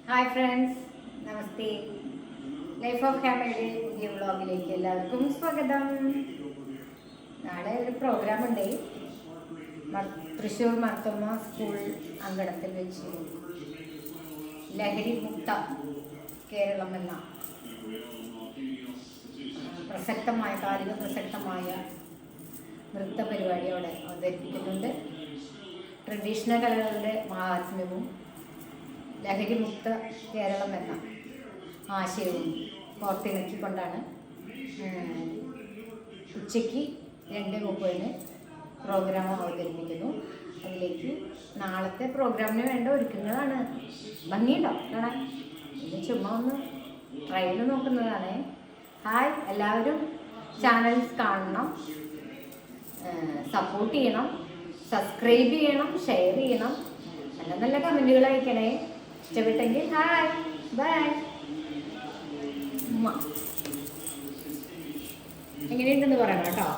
Hi friends, നമസ്തേ. Life of ഹാമയുടെ പുതിയ വ്ളോഗിലേക്ക് എല്ലാവർക്കും സ്വാഗതം. നാളെ ഒരു പ്രോഗ്രാം ഉണ്ട്. തൃശ്ശൂർ മർത്തമ്മ സ്കൂൾ അങ്കണത്തിൽ വെച്ച് ലഹരി മുക്ത കേരളം എന്ന പ്രസക്തമായ കാലിക പ്രസക്തമായ നൃത്ത പരിപാടി അവിടെ അവതരിപ്പിക്കുന്നുണ്ട്. ട്രഡീഷണൽ കലകളുടെ മഹാത്മ്യവും ലഹരി മുക്ത കേരളം എന്ന ആശയവും കോർത്തിണക്കിക്കൊണ്ടാണ് ഉച്ചയ്ക്ക് 2:30 പ്രോഗ്രാം അവതരിപ്പിക്കുന്നു. അതിലേക്ക് നാളത്തെ പ്രോഗ്രാമിന് വേണ്ട ഒരുക്കങ്ങളാണ്. ഭംഗിയുണ്ടോ കാണാൻ? ഇത് ചുമ്മാ ഒന്ന് ട്രയൽ നോക്കുന്നതാണ്. ഹായ്, എല്ലാവരും ചാനൽസ് കാണണം, സപ്പോർട്ട് ചെയ്യണം, സബ്സ്ക്രൈബ് ചെയ്യണം, ഷെയർ ചെയ്യണം, നല്ല നല്ല കമൻറ്റുകൾ അയക്കണേ. ഇഷ്ടപ്പെട്ടെങ്കിൽ ഹായ്, ബൈ. എങ്ങനെയുണ്ടെന്ന് പറയണം കേട്ടോ.